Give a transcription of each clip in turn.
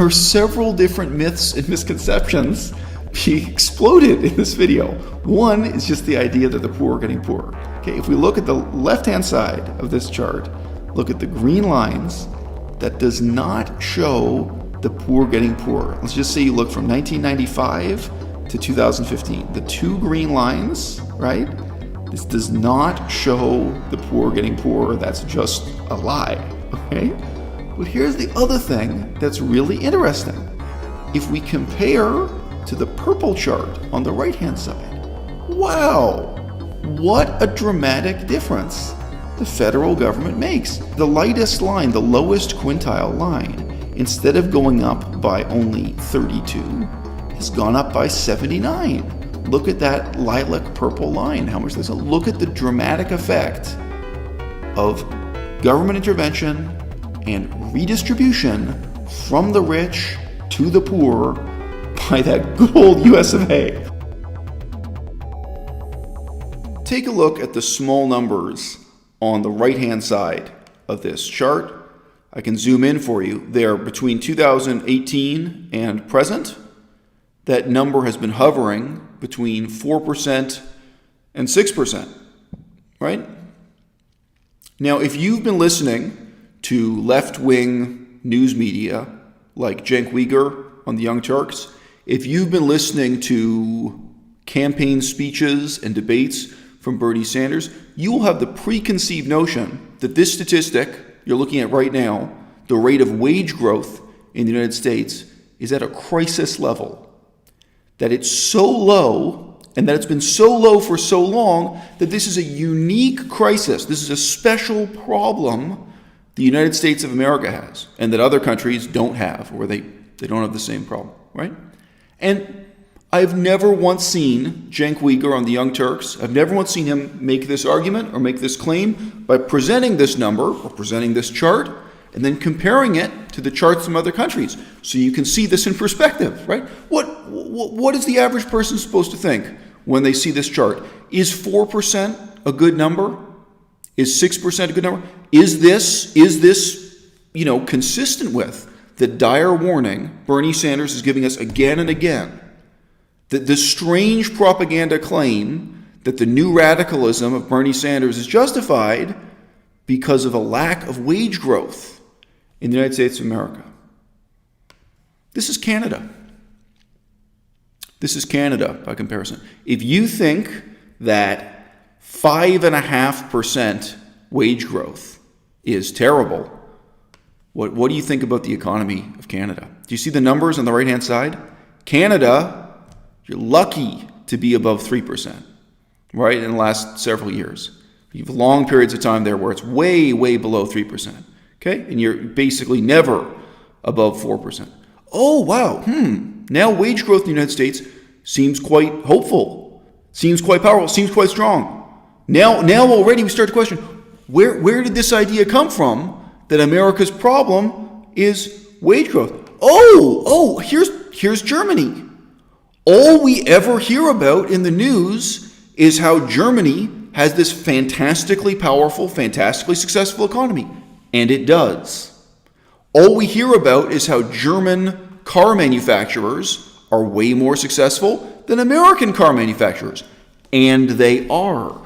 there are several different myths and misconceptions being exploded in this video. One is just the idea that the poor are getting poorer. Okay, if we look at the left-hand side of this chart, look at the green lines, that does not show the poor getting poorer. Let's just say you look from 1995 to 2015. The two green lines, right? This does not show the poor getting poorer. That's just a lie, okay? But here's the other thing that's really interesting. If we compare to the purple chart on the right-hand side, wow, what a dramatic difference the federal government makes. The lightest line, the lowest quintile line, instead of going up by only 32, has gone up by 79. Look at that lilac purple line, how much there's a look at the dramatic effect of government intervention and redistribution from the rich to the poor by that good old US of A. Take a look at the small numbers on the right-hand side of this chart. I can zoom in for you. They're between 2018 and present. That number has been hovering between 4% and 6%, right? Now, if you've been listening to left-wing news media like Cenk Uygur on the Young Turks, if you've been listening to campaign speeches and debates from Bernie Sanders, you will have the preconceived notion that this statistic you're looking at right now, the rate of wage growth in the United States, is at a crisis level. That it's so low, and that it's been so low for so long, that this is a unique crisis. This is a special problem the United States of America has, and that other countries don't have, or they don't have the same problem, right? And I've never once seen Cenk Uygur on the Young Turks, I've never once seen him make this argument or make this claim by presenting this number or presenting this chart and then comparing it to the charts from other countries. So you can see this in perspective, right? What is the average person supposed to think when they see this chart? Is 4% a good number? Is 6% a good number? Is this consistent with the dire warning Bernie Sanders is giving us again and again? The strange propaganda claim that the new radicalism of Bernie Sanders is justified because of a lack of wage growth in the United States of America. This is Canada. This is Canada by comparison. If you think that 5.5% wage growth is terrible, what do you think about the economy of Canada? Do you see the numbers on the right-hand side? Canada, you're lucky to be above 3%, right, in the last several years. You have long periods of time there where it's way, way below 3%, okay? And you're basically never above 4%. Oh, wow, now wage growth in the United States seems quite hopeful, seems quite powerful, seems quite strong. Now already we start to question, where did this idea come from that America's problem is wage growth? Here's Germany. All we ever hear about in the news is how Germany has this fantastically powerful, fantastically successful economy. And it does. All we hear about is how German car manufacturers are way more successful than American car manufacturers. And they are.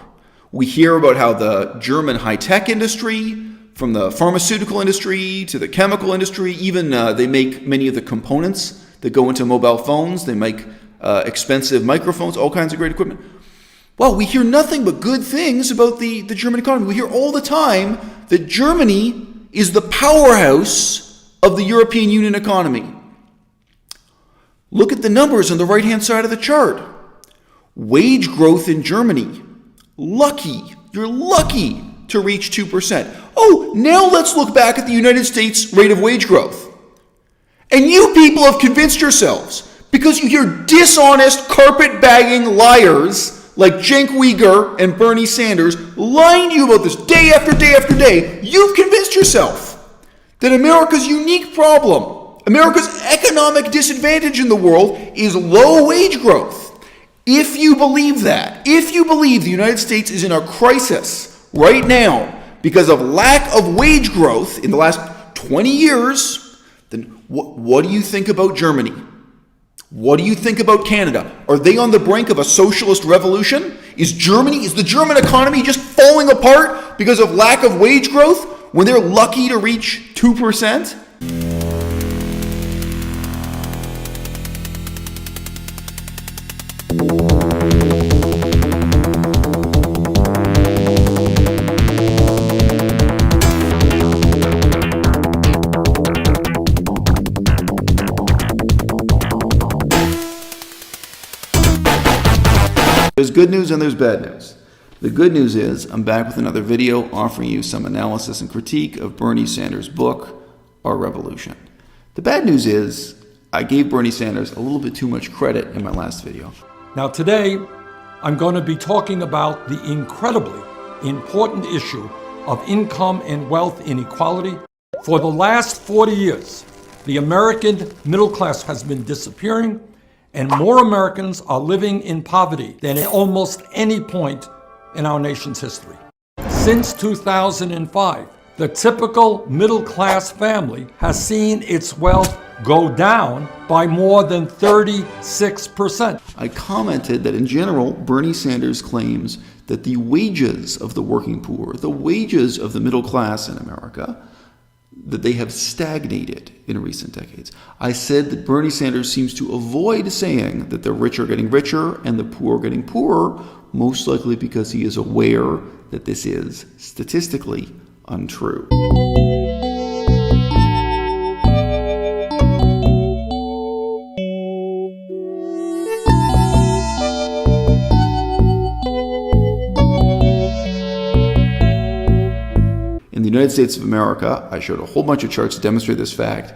We hear about how the German high-tech industry, from the pharmaceutical industry to the chemical industry, even they make many of the components that go into mobile phones. They make expensive microphones, all kinds of great equipment. Well, we hear nothing but good things about the German economy. We hear all the time that Germany is the powerhouse of the European Union economy. Look at the numbers on the right-hand side of the chart. Wage growth in Germany, you're lucky to reach 2%. Oh, now let's look back at the United States rate of wage growth. And you people have convinced yourselves, because you hear dishonest, carpet-bagging liars like Cenk Uygur and Bernie Sanders lying to you about this day after day after day, you've convinced yourself that America's unique problem, America's economic disadvantage in the world, is low wage growth. If you believe that, if you believe the United States is in a crisis right now because of lack of wage growth in the last 20 years, then What do you think about Germany? What do you think about Canada? Are they on the brink of a socialist revolution? Is the German economy just falling apart because of lack of wage growth when they're lucky to reach 2%? There's good news and there's bad news. The good news is I'm back with another video offering you some analysis and critique of Bernie Sanders' book, Our Revolution. The bad news is I gave Bernie Sanders a little bit too much credit in my last video. Now today, I'm going to be talking about the incredibly important issue of income and wealth inequality. For the last 40 years, the American middle class has been disappearing, and more Americans are living in poverty than at almost any point in our nation's history. Since 2005, the typical middle-class family has seen its wealth go down by more than 36%. I commented that in general, Bernie Sanders claims that the wages of the working poor, the wages of the middle class in America, that they have stagnated in recent decades. I said that Bernie Sanders seems to avoid saying that the rich are getting richer and the poor are getting poorer, most likely because he is aware that this is statistically untrue. In the United States of America, I showed a whole bunch of charts to demonstrate this fact.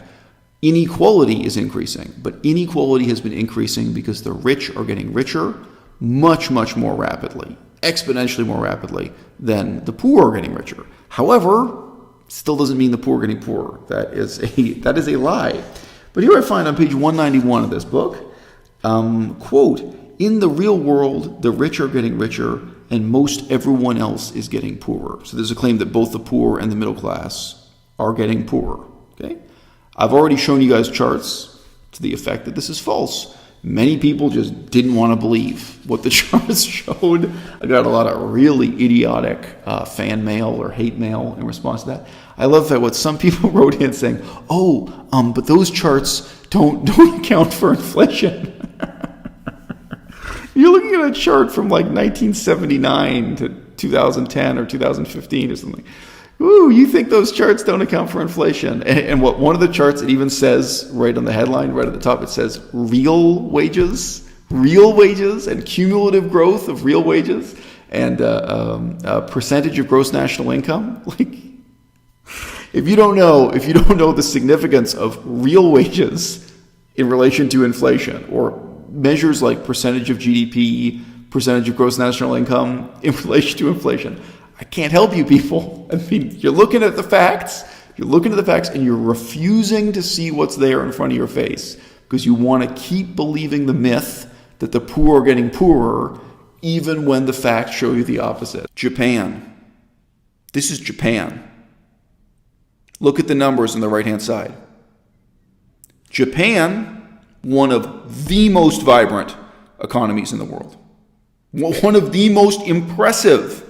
Inequality is increasing, but inequality has been increasing because the rich are getting richer much, much more rapidly, exponentially more rapidly than the poor are getting richer. However, still doesn't mean the poor are getting poorer. That is a lie. But here I find on page 191 of this book, quote, "In the real world, the rich are getting richer and most everyone else is getting poorer." So there's a claim that both the poor and the middle class are getting poorer. Okay? I've already shown you guys charts to the effect that this is false. Many people just didn't want to believe what the charts showed. I got a lot of really idiotic fan mail or hate mail in response to that. I love that what some people wrote in saying, but those charts don't account for inflation. You're looking at a chart from like 1979 to 2010 or 2015 or something. Ooh, you think those charts don't account for inflation? And what one of the charts, it even says right on the headline, right at the top, it says real wages and cumulative growth of real wages and percentage of gross national income. Like, if you don't know the significance of real wages in relation to inflation, or measures like percentage of GDP, percentage of gross national income in relation to inflation, I can't help you people. I mean, you're looking at the facts, and you're refusing to see what's there in front of your face because you want to keep believing the myth that the poor are getting poorer even when the facts show you the opposite. Japan. This is Japan. Look at the numbers on the right-hand side. Japan, one of the most vibrant economies in the world. One of the most impressive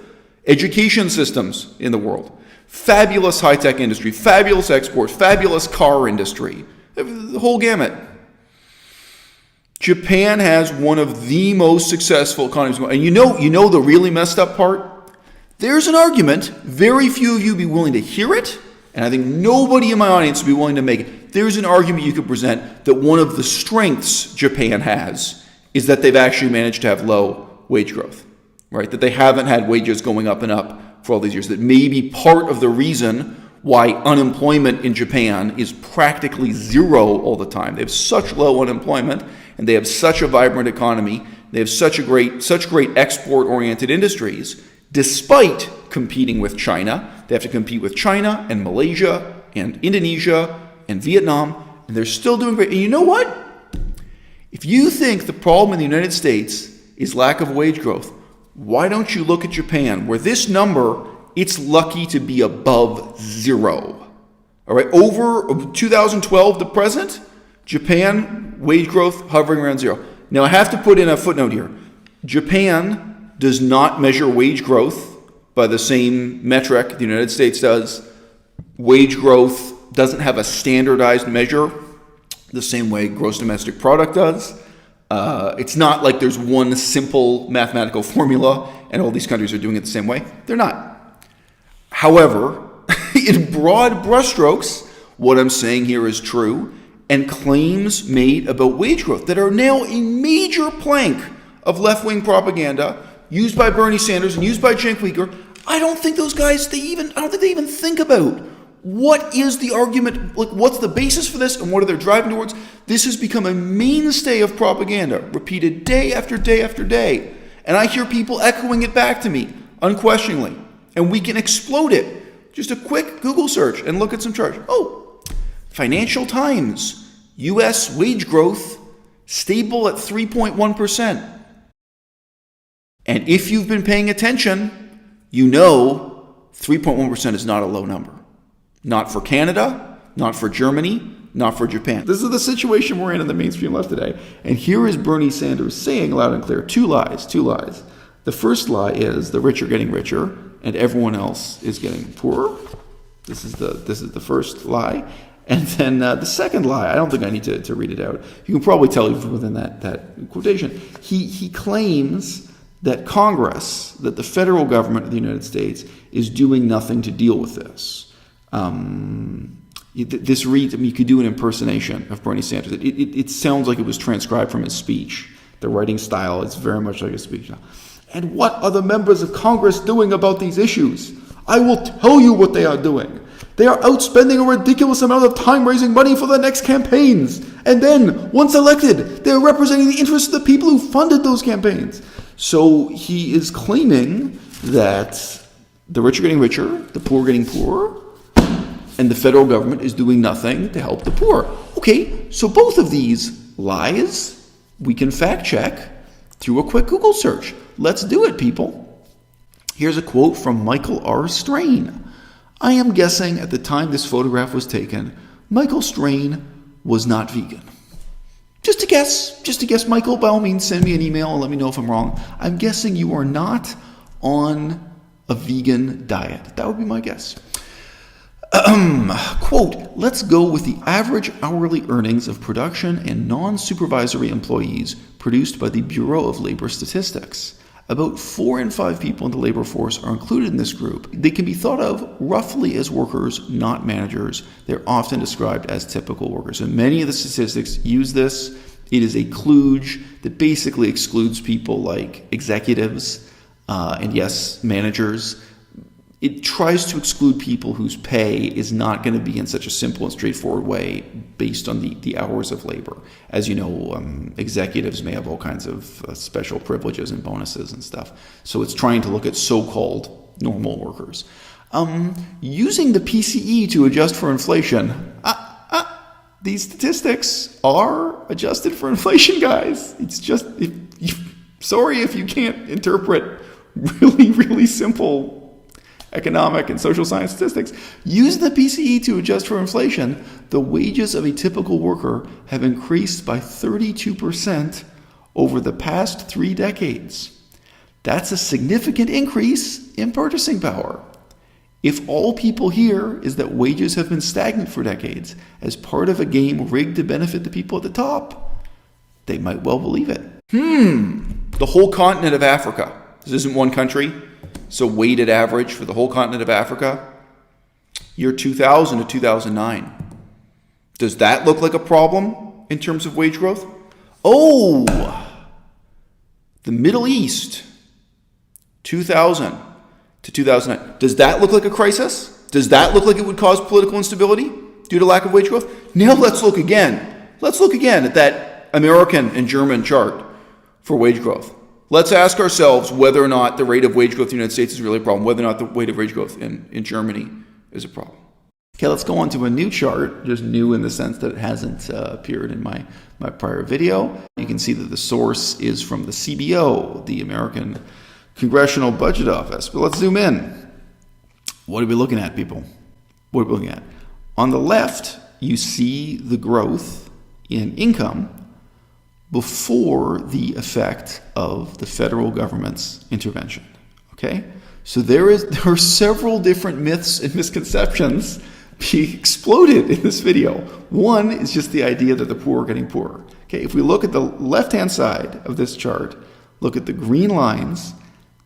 education systems in the world. Fabulous high-tech industry, fabulous export, fabulous car industry, the whole gamut. Japan has one of the most successful economies. And you know the really messed up part? There's an argument, very few of you be willing to hear it, and I think nobody in my audience would be willing to make it. There's an argument you could present that one of the strengths Japan has is that they've actually managed to have low wage growth, right? That they haven't had wages going up and up for all these years. That may be part of the reason why unemployment in Japan is practically zero all the time. They have such low unemployment, and they have such a vibrant economy. They have such great export-oriented industries, despite competing with China. They have to compete with China and Malaysia and Indonesia and Vietnam, and they're still doing great. And you know what? If you think the problem in the United States is lack of wage growth, why don't you look at Japan, where this number, it's lucky to be above zero. All All right, over 2012 to present, Japan wage growth hovering around zero. Now I have to put in a footnote here. Japan does not measure wage growth by the same metric the United States does. Wage growth doesn't have a standardized measure the same way gross domestic product does. It's not like there's one simple mathematical formula and all these countries are doing it the same way. They're not. However, in broad brushstrokes, what I'm saying here is true, and claims made about wage growth that are now a major plank of left-wing propaganda used by Bernie Sanders and used by Cenk Uygur. I don't think those guys, I don't think they even think about what is the argument, like what's the basis for this and what are they driving towards. This has become a mainstay of propaganda, repeated day after day after day. And I hear people echoing it back to me, unquestioningly. And we can explode it. Just a quick Google search and look at some charts. Oh, Financial Times, U.S. wage growth stable at 3.1%. And if you've been paying attention, you know 3.1% is not a low number. Not for Canada, not for Germany, not for Japan. This is the situation we're in the mainstream left today. And here is Bernie Sanders saying loud and clear, two lies. The first lie is the rich are getting richer and everyone else is getting poorer. This is the first lie. And then the second lie, I don't think I need to read it out. You can probably tell even within that quotation. He claims that Congress, that the federal government of the United States is doing nothing to deal with this. This reads, you could do an impersonation of Bernie Sanders. It sounds like it was transcribed from his speech. The writing style is very much like a speech now. And what are the members of Congress doing about these issues? I will tell you what they are doing. They are outspending a ridiculous amount of time raising money for the next campaigns. And then, once elected, they're representing the interests of the people who funded those campaigns. So he is claiming that the rich are getting richer, the poor are getting poorer, and the federal government is doing nothing to help the poor. Okay, so both of these lies we can fact check through a quick Google search. Let's do it, people. Here's a quote from Michael R. Strain. I am guessing at the time this photograph was taken, Michael Strain was not vegan. Just a guess, Michael. By all means, send me an email and let me know if I'm wrong. I'm guessing you are not on a vegan diet. That would be my guess. Quote, let's go with the average hourly earnings of production and non-supervisory employees produced by the Bureau of Labor Statistics. About 4 in 5 people in the labor force are included in this group. They can be thought of roughly as workers, not managers. They're often described as typical workers. And many of the statistics use this. It is a kludge that basically excludes people like executives and yes, managers. It tries to exclude people whose pay is not going to be in such a simple and straightforward way based on the hours of labor. As you know, executives may have all kinds of special privileges and bonuses and stuff. So it's trying to look at so-called normal workers. Using the PCE to adjust for inflation. These statistics are adjusted for inflation, guys. It's just, sorry if you can't interpret really, really simple economic and social science statistics. Use the PCE to adjust for inflation. The wages of a typical worker have increased by 32% over the past 3 decades. That's a significant increase in purchasing power. If all people hear is that wages have been stagnant for decades as part of a game rigged to benefit the people at the top, they might well believe it. The whole continent of Africa. This isn't one country. So weighted average for the whole continent of Africa, year 2000 to 2009. Does that look like a problem in terms of wage growth? Oh, the Middle East, 2000 to 2009. Does that look like a crisis? Does that look like it would cause political instability due to lack of wage growth? Now let's look again. Let's look again at that American and German chart for wage growth. Let's ask ourselves whether or not the rate of wage growth in the United States is really a problem, whether or not the rate of wage growth in Germany is a problem. Okay, let's go on to a new chart, just new in the sense that it hasn't appeared in my prior video. You can see that the source is from the CBO, the American Congressional Budget Office. But let's zoom in. What are we looking at, people? What are we looking at? On the left, you see the growth in income before the effect of the federal government's intervention. Okay? So there are several different myths and misconceptions being exploded in this video. One is just the idea that the poor are getting poorer. Okay, if we look at the left-hand side of this chart, look at the green lines,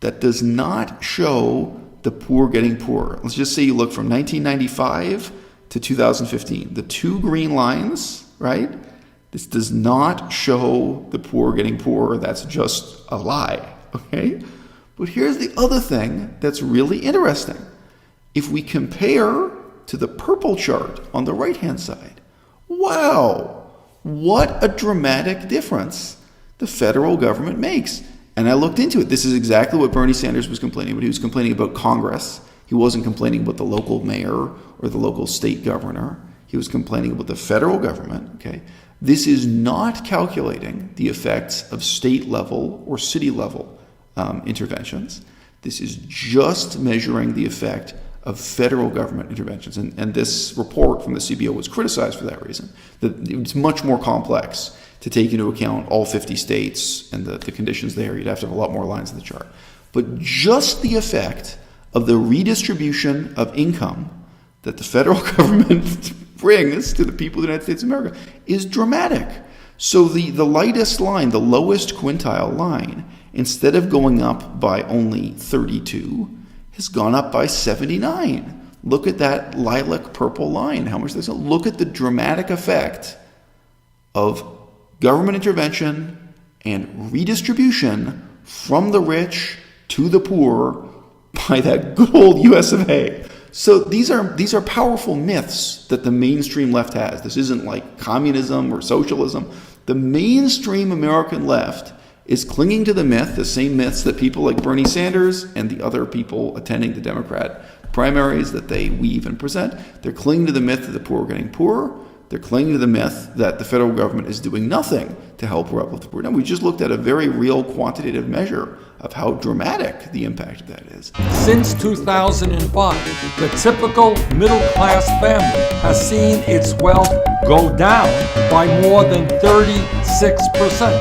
that does not show the poor getting poorer. Let's just say you look from 1995 to 2015. The two green lines, right? This does not show the poor getting poorer. That's just a lie, okay? But here's the other thing that's really interesting. If we compare to the purple chart on the right-hand side, wow, what a dramatic difference the federal government makes. And I looked into it. This is exactly what Bernie Sanders was complaining about. He was complaining about Congress. He wasn't complaining about the local mayor or the local state governor. He was complaining about the federal government, okay? This is not calculating the effects of state level or city level interventions. This is just measuring the effect of federal government interventions. And this report from the CBO was criticized for that reason. That it's much more complex to take into account all 50 states and the conditions there. You'd have to have a lot more lines in the chart. But just the effect of the redistribution of income that the federal government brings to the people of the United States of America is dramatic. So the lightest line, the lowest quintile line, instead of going up by only 32, has gone up by 79. Look at that lilac purple line. How much that's going to look at the dramatic effect of government intervention and redistribution from the rich to the poor by that good old US of A. So these are powerful myths that the mainstream left has. This isn't like communism or socialism. The mainstream American left is clinging to the myth, the same myths that people like Bernie Sanders and the other people attending the Democrat primaries that they weave and present. They're clinging to the myth that the poor are getting poorer. They're clinging to the myth that the federal government is doing nothing to help uplift the poor. Now, we just looked at a very real quantitative measure of how dramatic the impact of that is. Since 2005, the typical middle-class family has seen its wealth go down by more than 36%.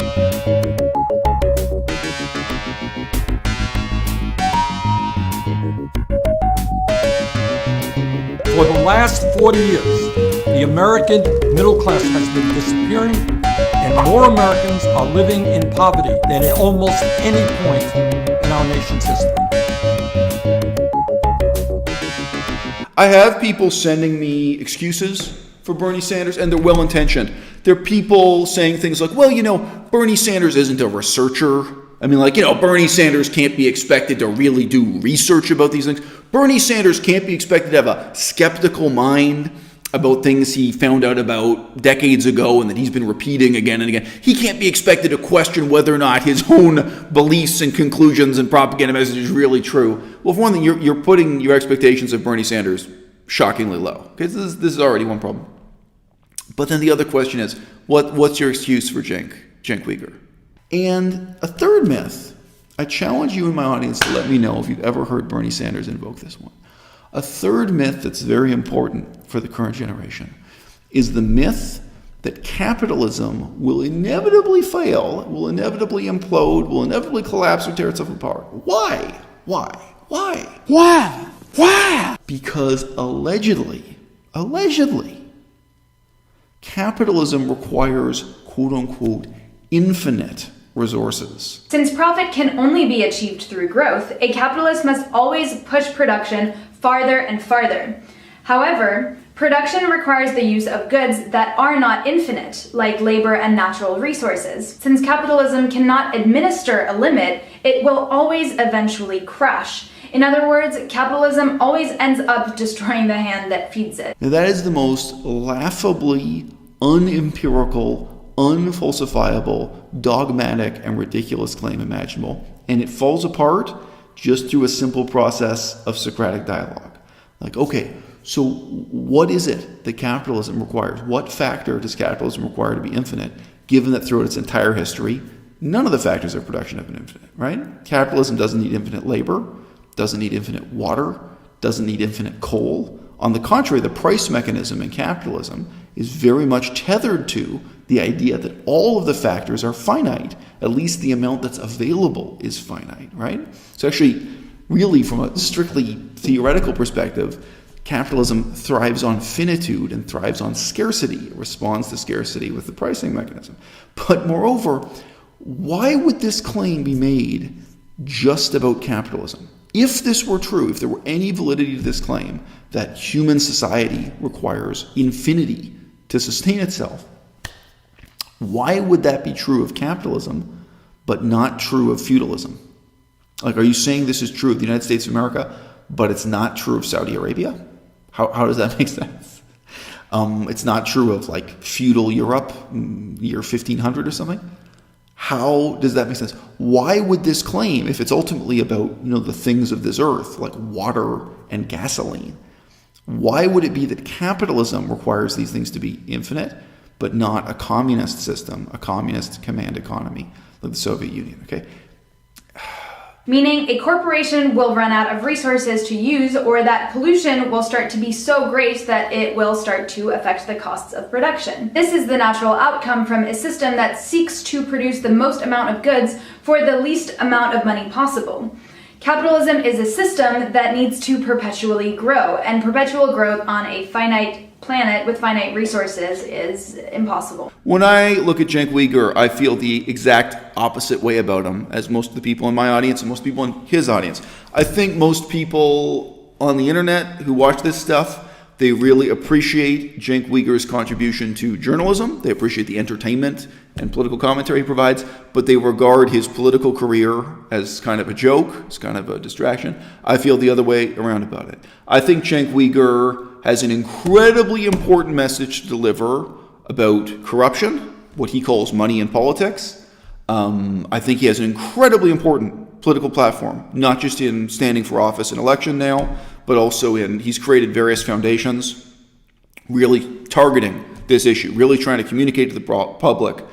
For the last 40 years, the American middle class has been disappearing, and more Americans are living in poverty than at almost any point in our nation's history. I have people sending me excuses for Bernie Sanders, and they're well-intentioned. They're people saying things like, well, Bernie Sanders isn't a researcher. I mean, Bernie Sanders can't be expected to really do research about these things. Bernie Sanders can't be expected to have a skeptical mind about things he found out about decades ago and that he's been repeating again and again. He can't be expected to question whether or not his own beliefs and conclusions and propaganda message is really true. Well, for one thing, you're putting your expectations of Bernie Sanders shockingly low. Okay, this is already one problem. But then the other question is, what's your excuse for Cenk Uygur? And a third myth, I challenge you in my audience to let me know if you've ever heard Bernie Sanders invoke this one. A third myth that's very important for the current generation is the myth that capitalism will inevitably fail, will inevitably implode, will inevitably collapse or tear itself apart. Why? Because allegedly, capitalism requires, quote unquote, infinite resources. Since profit can only be achieved through growth, a capitalist must always push production farther and farther. However, production requires the use of goods that are not infinite, like labor and natural resources. Since capitalism cannot administer a limit, it will always eventually crash. In other words, capitalism always ends up destroying the hand that feeds it. Now that is the most laughably unempirical, unfalsifiable, dogmatic, and ridiculous claim imaginable. And it falls apart just through a simple process of Socratic dialogue. Like, okay, so what is it that capitalism requires? What factor does capitalism require to be infinite, given that throughout its entire history, none of the factors of production have been infinite, right? Capitalism doesn't need infinite labor, doesn't need infinite water, doesn't need infinite coal. On the contrary, the price mechanism in capitalism is very much tethered to the idea that all of the factors are finite. At least the amount that's available is finite, right? So actually, really from a strictly theoretical perspective, capitalism thrives on finitude and thrives on scarcity. It responds to scarcity with the pricing mechanism. But moreover, why would this claim be made just about capitalism? If this were true, if there were any validity to this claim that human society requires infinity to sustain itself, why would that be true of capitalism but not true of feudalism? Like, are you saying this is true of the United States of America, but it's not true of Saudi Arabia? How does that make sense? It's not true of like feudal Europe, year 1500 or something? How does that make sense? Why would this claim, if it's ultimately about, the things of this earth, like water and gasoline, why would it be that capitalism requires these things to be infinite, but not a communist system, a communist command economy like the Soviet Union, okay? Meaning a corporation will run out of resources to use, or that pollution will start to be so great that it will start to affect the costs of production. This is the natural outcome from a system that seeks to produce the most amount of goods for the least amount of money possible. Capitalism is a system that needs to perpetually grow, and perpetual growth on a finite planet with finite resources is impossible. When I look at Cenk Uygur, I feel the exact opposite way about him as most of the people in my audience and most people in his audience. I think most people on the internet who watch this stuff, they really appreciate Cenk Uygur's contribution to journalism. They appreciate the entertainment and political commentary he provides, but they regard his political career as kind of a joke, as kind of a distraction. I feel the other way around about it. I think Cenk Uygur has an incredibly important message to deliver about corruption, what he calls money in politics. I think he has an incredibly important political platform, not just in standing for office and election now, but also he's created various foundations really targeting this issue, really trying to communicate to the public.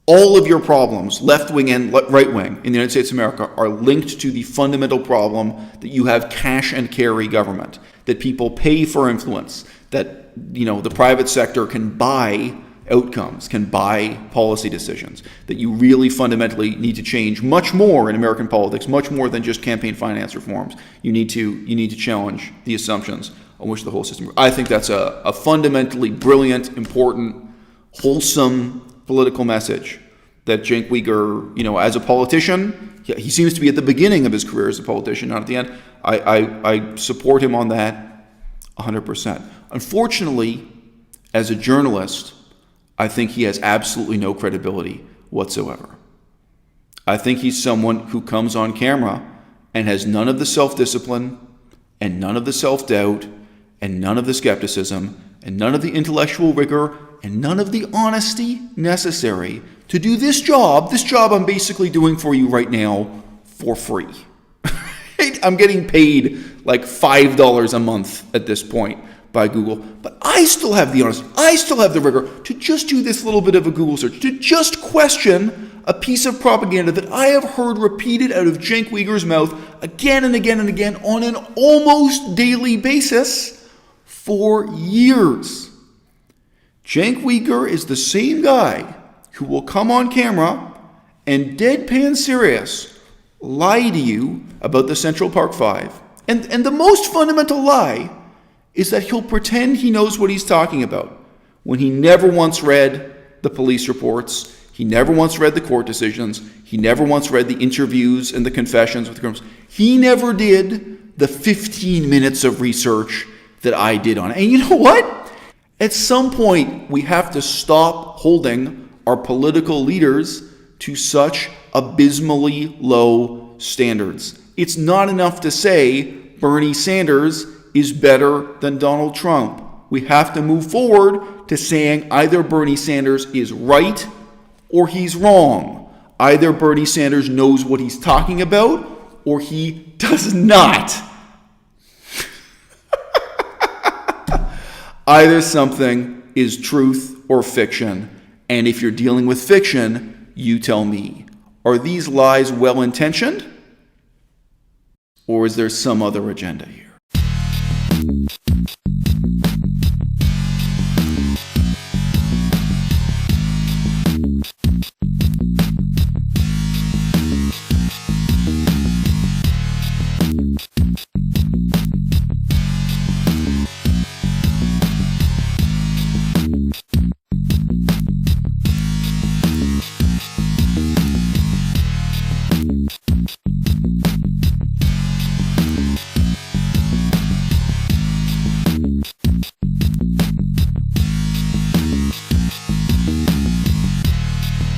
All of your problems, left-wing and right-wing in the United States of America, are linked to the fundamental problem that you have cash and carry government, that people pay for influence, that the private sector can buy outcomes, can buy policy decisions, that you really fundamentally need to change much more in American politics, much more than just campaign finance reforms. You need to challenge the assumptions on which the whole system works. I think that's a fundamentally brilliant, important, wholesome political message that Cenk Uygur, as a politician, he seems to be at the beginning of his career as a politician, not at the end. I support him on that 100%. Unfortunately, as a journalist, I think he has absolutely no credibility whatsoever. I think he's someone who comes on camera and has none of the self-discipline and none of the self-doubt and none of the skepticism and none of the intellectual rigor and none of the honesty necessary to do this job I'm basically doing for you right now for free. I'm getting paid like $5 a month at this point by Google, but I still have the honesty, I still have the rigor to just do this little bit of a Google search, to just question a piece of propaganda that I have heard repeated out of Cenk Uygur's mouth again and again and again on an almost daily basis for years. Cenk Uygur is the same guy who will come on camera and deadpan serious lie to you about the Central Park Five. And the most fundamental lie is that he'll pretend he knows what he's talking about when he never once read the police reports, he never once read the court decisions, he never once read the interviews and the confessions with the criminals. He never did the 15 minutes of research that I did on it. And you know what? At some point, we have to stop holding our political leaders to such abysmally low standards. It's not enough to say Bernie Sanders is better than Donald Trump. We have to move forward to saying either Bernie Sanders is right or he's wrong. Either Bernie Sanders knows what he's talking about or he does not. Either something is truth or fiction. And if you're dealing with fiction, you tell me, are these lies well-intentioned? Or is there some other agenda here?